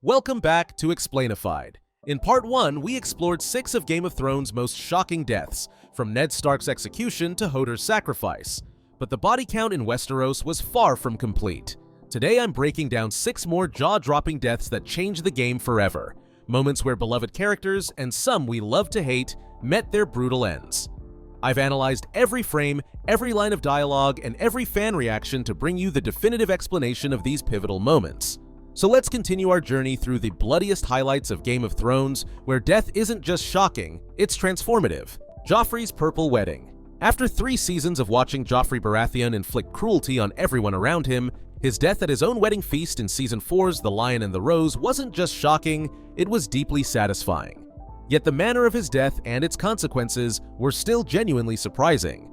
Welcome back to Explainified. In Part 1, we explored 6 of Game of Thrones' most shocking deaths, from Ned Stark's execution to Hodor's sacrifice. But the body count in Westeros was far from complete. Today I'm breaking down 6 more jaw-dropping deaths that changed the game forever. Moments where beloved characters, and some we love to hate, met their brutal ends. I've analyzed every frame, every line of dialogue, and every fan reaction to bring you the definitive explanation of these pivotal moments. So let's continue our journey through the bloodiest highlights of Game of Thrones, where death isn't just shocking, it's transformative. Joffrey's Purple Wedding. After 3 seasons of watching Joffrey Baratheon inflict cruelty on everyone around him, his death at his own wedding feast in Season 4's The Lion and the Rose wasn't just shocking, it was deeply satisfying. Yet the manner of his death and its consequences were still genuinely surprising.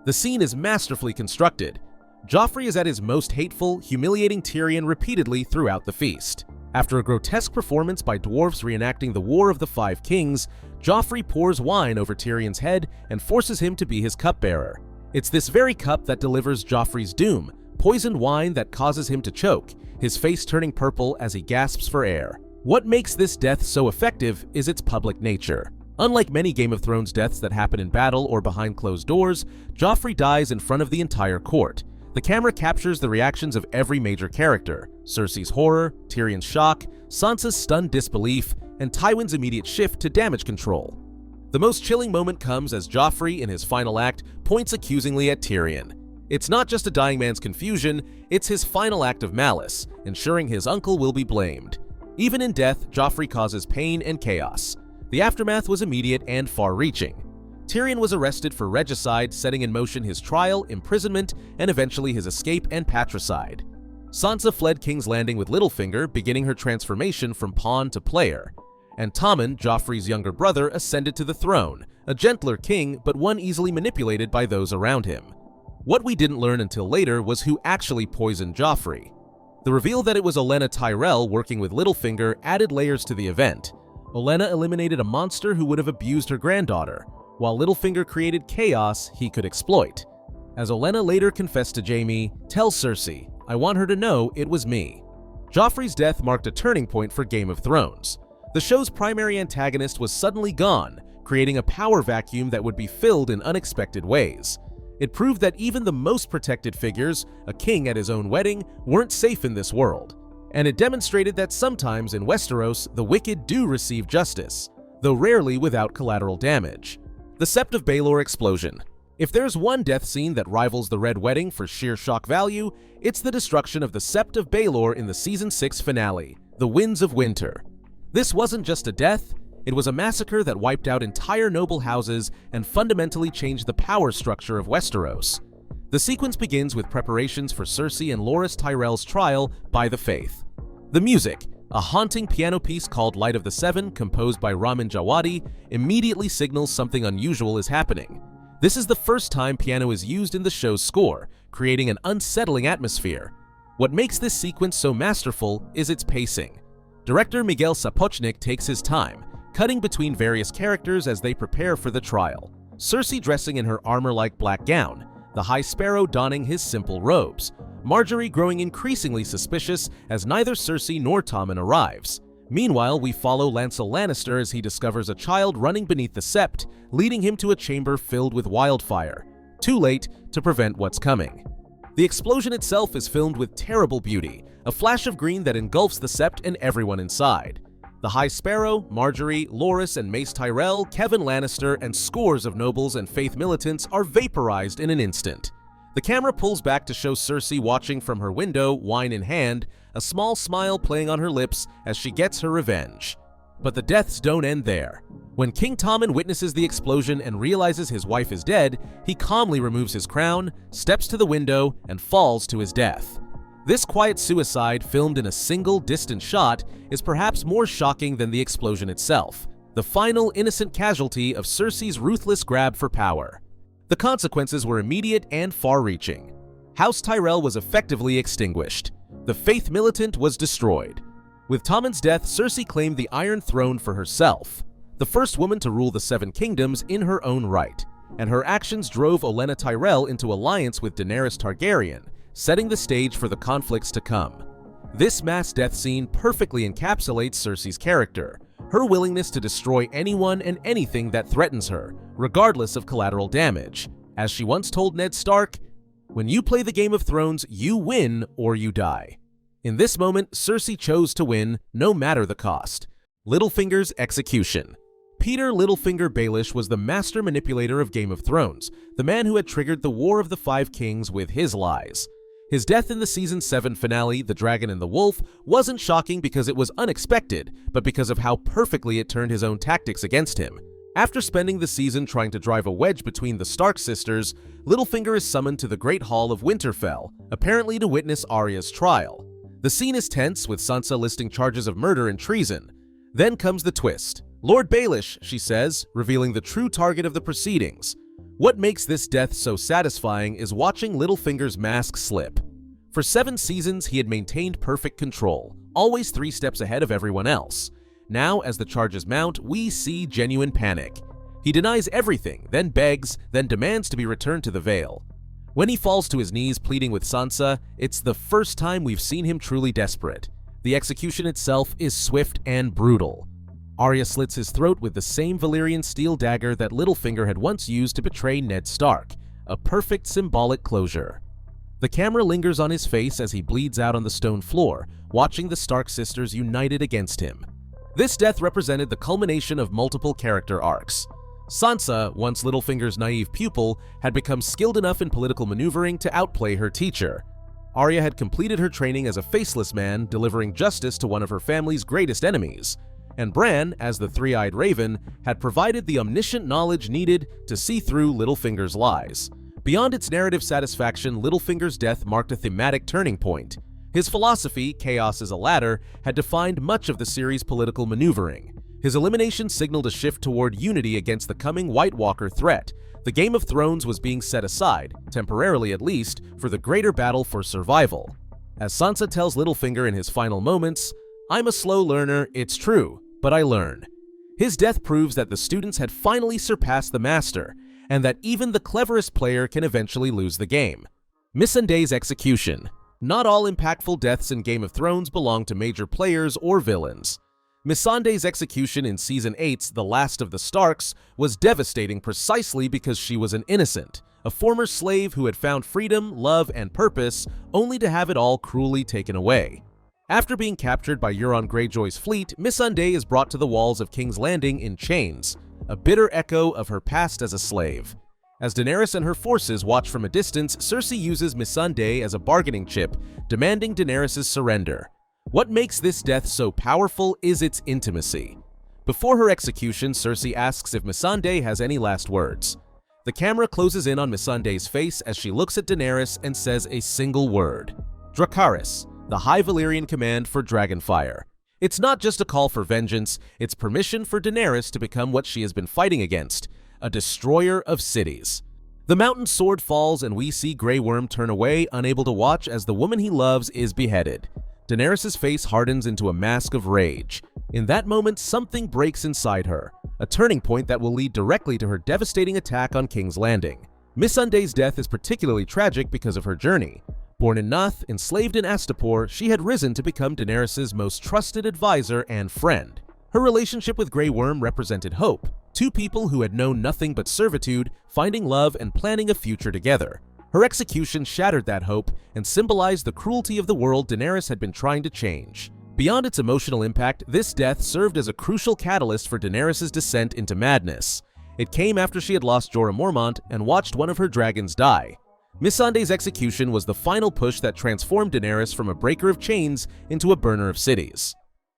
The scene is masterfully constructed. Joffrey is at his most hateful, humiliating Tyrion repeatedly throughout the feast. After a grotesque performance by dwarves reenacting the War of the Five Kings, Joffrey pours wine over Tyrion's head and forces him to be his cupbearer. It's this very cup that delivers Joffrey's doom, poisoned wine that causes him to choke, his face turning purple as he gasps for air. What makes this death so effective is its public nature. Unlike many Game of Thrones deaths that happen in battle or behind closed doors, Joffrey dies in front of the entire court. The camera captures the reactions of every major character: Cersei's horror, Tyrion's shock, Sansa's stunned disbelief, and Tywin's immediate shift to damage control. The most chilling moment comes as Joffrey, in his final act, points accusingly at Tyrion. It's not just a dying man's confusion, it's his final act of malice, ensuring his uncle will be blamed. Even in death, Joffrey causes pain and chaos. The aftermath was immediate and far-reaching. Tyrion was arrested for regicide, setting in motion his trial, imprisonment, and eventually his escape and patricide. Sansa fled King's Landing with Littlefinger, beginning her transformation from pawn to player. And Tommen, Joffrey's younger brother, ascended to the throne, a gentler king, but one easily manipulated by those around him. What we didn't learn until later was who actually poisoned Joffrey. The reveal that it was Olenna Tyrell working with Littlefinger added layers to the event. Olenna eliminated a monster who would have abused her granddaughter, while Littlefinger created chaos he could exploit. As Olenna later confessed to Jaime, "Tell Cersei, I want her to know it was me." Joffrey's death marked a turning point for Game of Thrones. The show's primary antagonist was suddenly gone, creating a power vacuum that would be filled in unexpected ways. It proved that even the most protected figures, a king at his own wedding, weren't safe in this world. And it demonstrated that sometimes in Westeros, the wicked do receive justice, though rarely without collateral damage. The Sept of Baelor explosion. If there's one death scene that rivals the Red Wedding for sheer shock value, it's the destruction of the Sept of Baelor in the Season 6 finale, The Winds of Winter. This wasn't just a death, it was a massacre that wiped out entire noble houses and fundamentally changed the power structure of Westeros. The sequence begins with preparations for Cersei and Loras Tyrell's trial by the Faith. The music, a haunting piano piece called Light of the Seven, composed by Ramin Djawadi, immediately signals something unusual is happening. This is the first time piano is used in the show's score, creating an unsettling atmosphere. What makes this sequence so masterful is its pacing. Director Miguel Sapochnik takes his time, cutting between various characters as they prepare for the trial. Cersei dressing in her armor-like black gown, the High Sparrow donning his simple robes, Marjorie growing increasingly suspicious as neither Cersei nor Tommen arrives. Meanwhile, we follow Lancel Lannister as he discovers a child running beneath the Sept, leading him to a chamber filled with wildfire. Too late to prevent what's coming. The explosion itself is filmed with terrible beauty, a flash of green that engulfs the Sept and everyone inside. The High Sparrow, Marjorie, Loras and Mace Tyrell, Kevan Lannister, and scores of nobles and faith militants are vaporized in an instant. The camera pulls back to show Cersei watching from her window, wine in hand, a small smile playing on her lips as she gets her revenge. But the deaths don't end there. When King Tommen witnesses the explosion and realizes his wife is dead, he calmly removes his crown, steps to the window, and falls to his death. This quiet suicide, filmed in a single distant shot, is perhaps more shocking than the explosion itself, the final innocent casualty of Cersei's ruthless grab for power. The consequences were immediate and far-reaching. House Tyrell was effectively extinguished. The Faith Militant was destroyed. With Tommen's death, Cersei claimed the Iron Throne for herself, the first woman to rule the Seven Kingdoms in her own right, and her actions drove Olenna Tyrell into alliance with Daenerys Targaryen, setting the stage for the conflicts to come. This mass death scene perfectly encapsulates Cersei's character, her willingness to destroy anyone and anything that threatens her, regardless of collateral damage. As she once told Ned Stark, "When you play the Game of Thrones, you win or you die." In this moment, Cersei chose to win, no matter the cost. Littlefinger's execution. Peter Littlefinger Baelish was the master manipulator of Game of Thrones, the man who had triggered the War of the Five Kings with his lies. His death in the Season 7 finale, The Dragon and the Wolf, wasn't shocking because it was unexpected, but because of how perfectly it turned his own tactics against him. After spending the season trying to drive a wedge between the Stark sisters, Littlefinger is summoned to the Great Hall of Winterfell, apparently to witness Arya's trial. The scene is tense, with Sansa listing charges of murder and treason. Then comes the twist. "Lord Baelish," she says, revealing the true target of the proceedings. What makes this death so satisfying is watching Littlefinger's mask slip. For 7 seasons, he had maintained perfect control, always 3 steps ahead of everyone else. Now, as the charges mount, we see genuine panic. He denies everything, then begs, then demands to be returned to the Vale. When he falls to his knees pleading with Sansa, it's the first time we've seen him truly desperate. The execution itself is swift and brutal. Arya slits his throat with the same Valyrian steel dagger that Littlefinger had once used to betray Ned Stark, a perfect symbolic closure. The camera lingers on his face as he bleeds out on the stone floor, watching the Stark sisters united against him. This death represented the culmination of multiple character arcs. Sansa, once Littlefinger's naive pupil, had become skilled enough in political maneuvering to outplay her teacher. Arya had completed her training as a faceless man, delivering justice to one of her family's greatest enemies. And Bran, as the three-eyed raven, had provided the omniscient knowledge needed to see through Littlefinger's lies. Beyond its narrative satisfaction, Littlefinger's death marked a thematic turning point. His philosophy, chaos is a ladder, had defined much of the series' political maneuvering. His elimination signaled a shift toward unity against the coming White Walker threat. The Game of Thrones was being set aside, temporarily at least, for the greater battle for survival. As Sansa tells Littlefinger in his final moments, "I'm a slow learner, it's true, but I learn." His death proves that the students had finally surpassed the master, and that even the cleverest player can eventually lose the game. Missandei's execution. Not all impactful deaths in Game of Thrones belong to major players or villains. Missandei's execution in Season 8's The Last of the Starks was devastating precisely because she was an innocent, a former slave who had found freedom, love, and purpose, only to have it all cruelly taken away. After being captured by Euron Greyjoy's fleet, Missandei is brought to the walls of King's Landing in chains, a bitter echo of her past as a slave. As Daenerys and her forces watch from a distance, Cersei uses Missandei as a bargaining chip, demanding Daenerys' surrender. What makes this death so powerful is its intimacy. Before her execution, Cersei asks if Missandei has any last words. The camera closes in on Missandei's face as she looks at Daenerys and says a single word: Dracarys, the High Valyrian command for Dragonfire. It's not just a call for vengeance, it's permission for Daenerys to become what she has been fighting against, a destroyer of cities. The Mountain Sword falls and we see Grey Worm turn away, unable to watch as the woman he loves is beheaded. Daenerys' face hardens into a mask of rage. In that moment, something breaks inside her, a turning point that will lead directly to her devastating attack on King's Landing. Missandei's death is particularly tragic because of her journey. Born in Noth, enslaved in Astapor, she had risen to become Daenerys' most trusted advisor and friend. Her relationship with Grey Worm represented hope, two people who had known nothing but servitude, finding love and planning a future together. Her execution shattered that hope and symbolized the cruelty of the world Daenerys had been trying to change. Beyond its emotional impact, this death served as a crucial catalyst for Daenerys' descent into madness. It came after she had lost Jorah Mormont and watched one of her dragons die. Missandei's execution was the final push that transformed Daenerys from a breaker of chains into a burner of cities.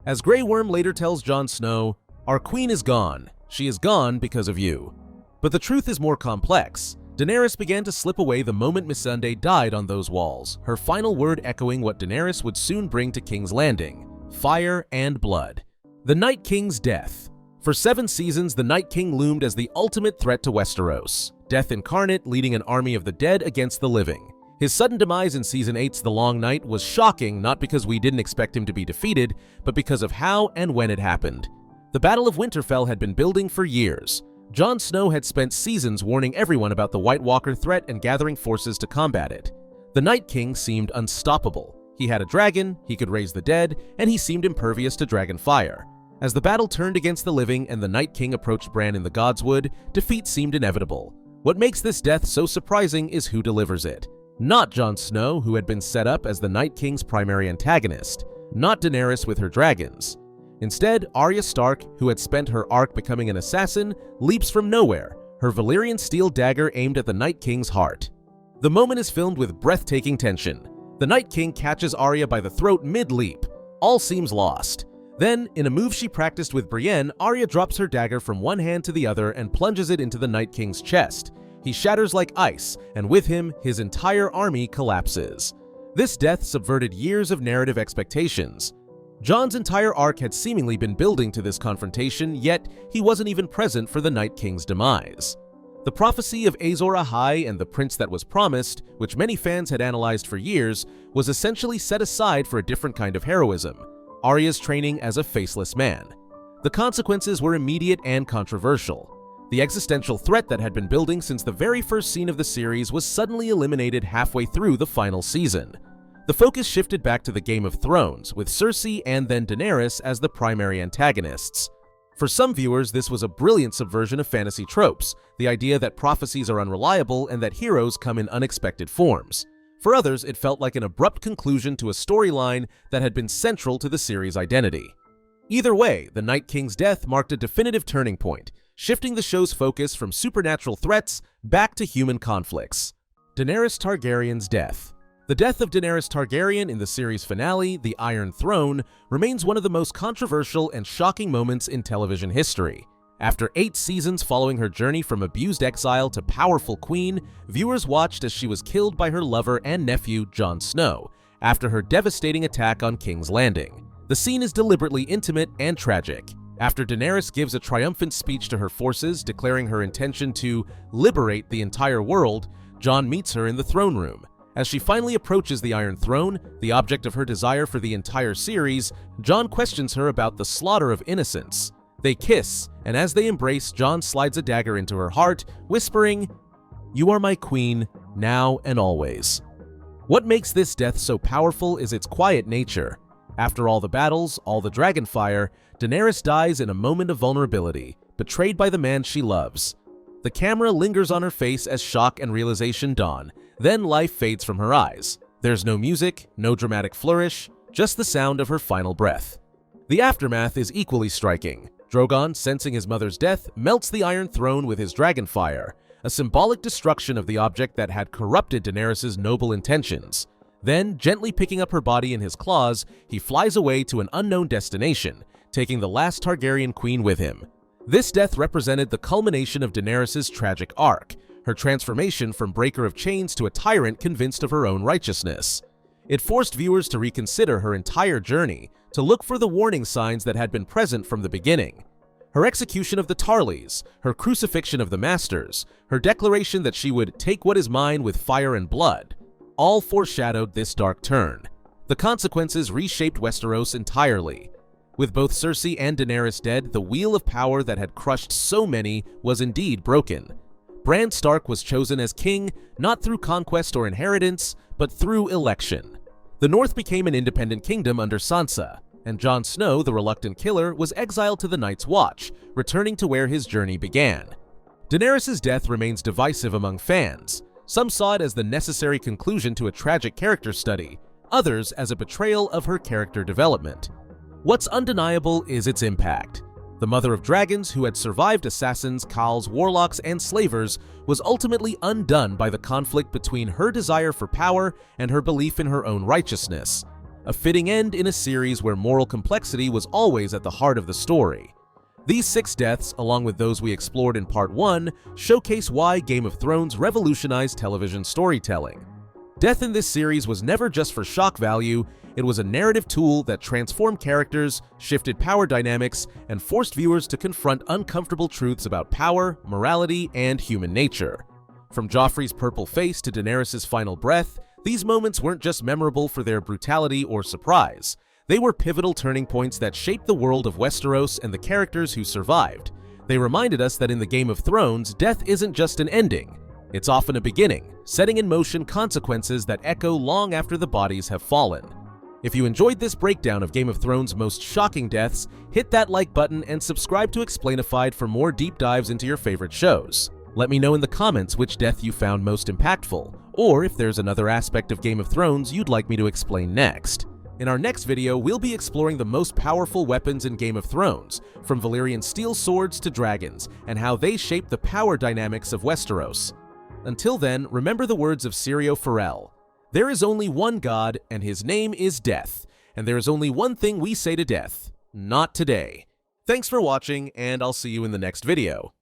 As Grey Worm later tells Jon Snow, "Our queen is gone. She is gone because of you." But the truth is more complex. Daenerys began to slip away the moment Missandei died on those walls, her final word echoing what Daenerys would soon bring to King's Landing: fire and blood. The Night King's death. For 7 seasons, the Night King loomed as the ultimate threat to Westeros, death incarnate leading an army of the dead against the living. His sudden demise in Season 8's The Long Night was shocking, not because we didn't expect him to be defeated, but because of how and when it happened. The Battle of Winterfell had been building for years. Jon Snow had spent seasons warning everyone about the White Walker threat and gathering forces to combat it. The Night King seemed unstoppable. He had a dragon, he could raise the dead, and he seemed impervious to dragon fire. As the battle turned against the living and the Night King approached Bran in the Godswood, defeat seemed inevitable. What makes this death so surprising is who delivers it. Not Jon Snow, who had been set up as the Night King's primary antagonist. Not Daenerys with her dragons. Instead, Arya Stark, who had spent her arc becoming an assassin, leaps from nowhere, her Valyrian steel dagger aimed at the Night King's heart. The moment is filmed with breathtaking tension. The Night King catches Arya by the throat mid-leap. All seems lost. Then, in a move she practiced with Brienne, Arya drops her dagger from one hand to the other and plunges it into the Night King's chest. He shatters like ice, and with him, his entire army collapses. This death subverted years of narrative expectations. Jon's entire arc had seemingly been building to this confrontation, yet he wasn't even present for the Night King's demise. The prophecy of Azor Ahai and the prince that was promised, which many fans had analyzed for years, was essentially set aside for a different kind of heroism: Arya's training as a faceless man. The consequences were immediate and controversial. The existential threat that had been building since the very first scene of the series was suddenly eliminated halfway through the final season. The focus shifted back to the Game of Thrones, with Cersei and then Daenerys as the primary antagonists. For some viewers, this was a brilliant subversion of fantasy tropes, the idea that prophecies are unreliable and that heroes come in unexpected forms. For others, it felt like an abrupt conclusion to a storyline that had been central to the series' identity. Either way, the Night King's death marked a definitive turning point, shifting the show's focus from supernatural threats back to human conflicts. Daenerys Targaryen's death. The death of Daenerys Targaryen in the series finale, The Iron Throne, remains one of the most controversial and shocking moments in television history. After 8 seasons following her journey from abused exile to powerful queen, viewers watched as she was killed by her lover and nephew, Jon Snow, after her devastating attack on King's Landing. The scene is deliberately intimate and tragic. After Daenerys gives a triumphant speech to her forces, declaring her intention to liberate the entire world, Jon meets her in the throne room. As she finally approaches the Iron Throne, the object of her desire for the entire series, Jon questions her about the slaughter of innocents. They kiss, and as they embrace, Jon slides a dagger into her heart, whispering, "You are my queen, now and always." What makes this death so powerful is its quiet nature. After all the battles, all the dragonfire, Daenerys dies in a moment of vulnerability, betrayed by the man she loves. The camera lingers on her face as shock and realization dawn, then life fades from her eyes. There's no music, no dramatic flourish, just the sound of her final breath. The aftermath is equally striking. Drogon, sensing his mother's death, melts the Iron Throne with his dragonfire, a symbolic destruction of the object that had corrupted Daenerys' noble intentions. Then, gently picking up her body in his claws, he flies away to an unknown destination, taking the last Targaryen queen with him. This death represented the culmination of Daenerys' tragic arc, her transformation from breaker of chains to a tyrant convinced of her own righteousness. It forced viewers to reconsider her entire journey, to look for the warning signs that had been present from the beginning. Her execution of the Tarlys, her crucifixion of the Masters, her declaration that she would take what is mine with fire and blood, all foreshadowed this dark turn. The consequences reshaped Westeros entirely. With both Cersei and Daenerys dead, the wheel of power that had crushed so many was indeed broken. Bran Stark was chosen as king, not through conquest or inheritance, but through election. The North became an independent kingdom under Sansa, and Jon Snow, the reluctant killer, was exiled to the Night's Watch, returning to where his journey began. Daenerys' death remains divisive among fans. Some saw it as the necessary conclusion to a tragic character study, others as a betrayal of her character development. What's undeniable is its impact. The Mother of Dragons, who had survived assassins, khals, warlocks, and slavers, was ultimately undone by the conflict between her desire for power and her belief in her own righteousness. A fitting end in a series where moral complexity was always at the heart of the story. These 6 deaths, along with those we explored in Part 1, showcase why Game of Thrones revolutionized television storytelling. Death in this series was never just for shock value, it was a narrative tool that transformed characters, shifted power dynamics, and forced viewers to confront uncomfortable truths about power, morality, and human nature. From Joffrey's purple face to Daenerys' final breath, these moments weren't just memorable for their brutality or surprise. They were pivotal turning points that shaped the world of Westeros and the characters who survived. They reminded us that in the Game of Thrones, death isn't just an ending. It's often a beginning, setting in motion consequences that echo long after the bodies have fallen. If you enjoyed this breakdown of Game of Thrones' most shocking deaths, hit that like button and subscribe to Explainified for more deep dives into your favorite shows. Let me know in the comments which death you found most impactful, or if there's another aspect of Game of Thrones you'd like me to explain next. In our next video, we'll be exploring the most powerful weapons in Game of Thrones, from Valyrian steel swords to dragons, and how they shape the power dynamics of Westeros. Until then, remember the words of Syrio Forel. There is only one God, and his name is Death. And there is only one thing we say to death: not today. Thanks for watching, and I'll see you in the next video.